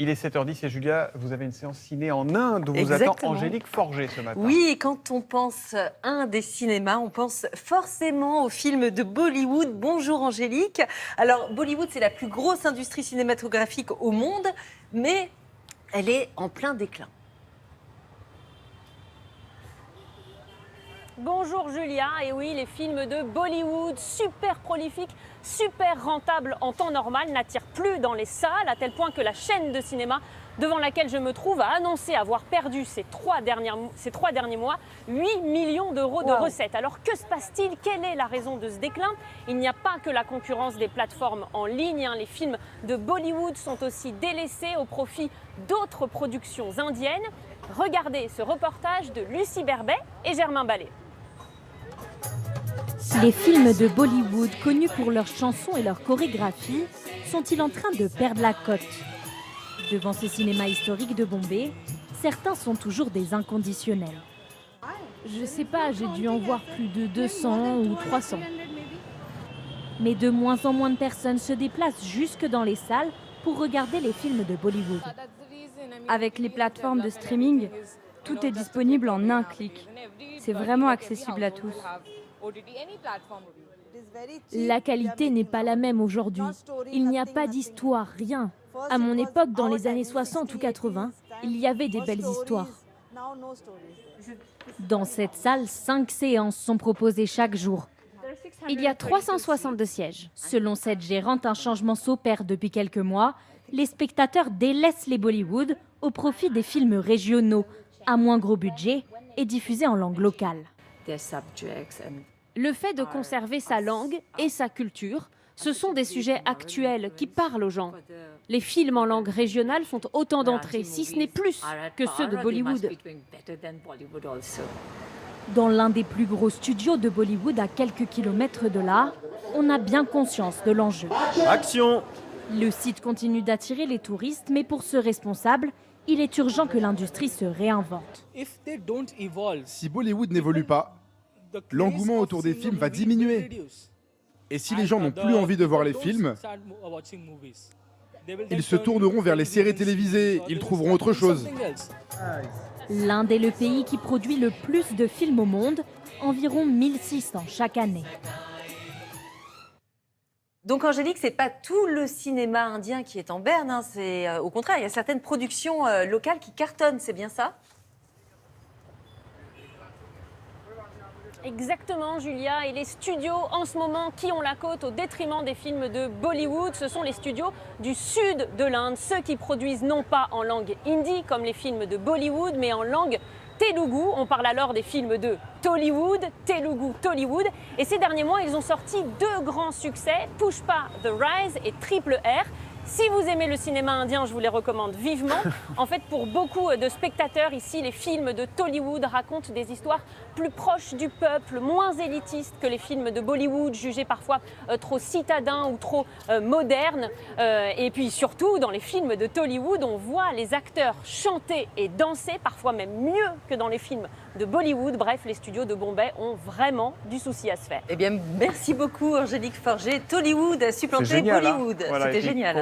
Il est 7h10 et Julia, vous avez une séance ciné en Inde où vous Exactement. attend Angélique Forget ce matin. Oui, et quand on pense Inde des cinémas, on pense forcément aux films de Bollywood. Bonjour Angélique. Alors Bollywood, c'est la plus grosse industrie cinématographique au monde, mais elle est en plein déclin. Bonjour Julia, et oui, les films de Bollywood, super prolifiques, super rentables en temps normal, n'attirent plus dans les salles, à tel point que la chaîne de cinéma devant laquelle je me trouve a annoncé avoir perdu ces trois derniers mois 8 millions d'euros de recettes. Alors que se passe-t-il? Quelle est la raison de ce déclin? Il n'y a pas que la concurrence des plateformes en ligne, les films de Bollywood sont aussi délaissés au profit d'autres productions indiennes. Regardez ce reportage de Lucie Berbet et Germain Ballet. Les films de Bollywood, connus pour leurs chansons et leurs chorégraphies, sont-ils en train de perdre la cote? Devant ce cinéma historique de Bombay, certains sont toujours des inconditionnels. Je sais pas, j'ai dû en voir plus de 200 ou 300. Mais de moins en moins de personnes se déplacent jusque dans les salles pour regarder les films de Bollywood. Avec les plateformes de streaming, tout est disponible en un clic. C'est vraiment accessible à tous. La qualité n'est pas la même aujourd'hui. Il n'y a pas d'histoire, rien. À mon époque, dans les années 60 ou 80, il y avait des belles histoires. Dans cette salle, 5 séances sont proposées chaque jour. Il y a 362 sièges. Selon cette gérante, un changement s'opère depuis quelques mois. Les spectateurs délaissent les Bollywood au profit des films régionaux, à moins gros budget et diffusés en langue locale. Le fait de conserver sa langue et sa culture, ce sont des sujets actuels qui parlent aux gens. Les films en langue régionale font autant d'entrées, si ce n'est plus, que ceux de Bollywood. Dans l'un des plus gros studios de Bollywood, à quelques kilomètres de là, on a bien conscience de l'enjeu. Action! Le site continue d'attirer les touristes, mais pour ce responsable, il est urgent que l'industrie se réinvente. Si Bollywood n'évolue pas, l'engouement autour des films va diminuer. Et si les gens n'ont plus envie de voir les films, ils se tourneront vers les séries télévisées, ils trouveront autre chose. L'Inde est le pays qui produit le plus de films au monde, environ 1600 chaque année. Donc Angélique, c'est pas tout le cinéma indien qui est en berne, c'est au contraire, il y a certaines productions locales qui cartonnent, c'est bien ça? Exactement Julia, et les studios en ce moment qui ont la cote au détriment des films de Bollywood, ce sont les studios du sud de l'Inde, ceux qui produisent non pas en langue hindi comme les films de Bollywood, mais en langue Telugu. On parle alors des films de Tollywood, Telugu, Tollywood. Et ces derniers mois, ils ont sorti 2 grands succès, Pushpa The Rise et Triple R. Si vous aimez le cinéma indien, je vous les recommande vivement. En fait, pour beaucoup de spectateurs ici, les films de Tollywood racontent des histoires plus proches du peuple, moins élitistes que les films de Bollywood, jugés parfois trop citadins ou trop modernes. Et puis surtout, dans les films de Tollywood, on voit les acteurs chanter et danser, parfois même mieux que dans les films de Bollywood. Bref, les studios de Bombay ont vraiment du souci à se faire. Eh bien, merci beaucoup Angélique Forget. Tollywood a supplanté C'est génial, Bollywood. Voilà, C'était et puis, génial.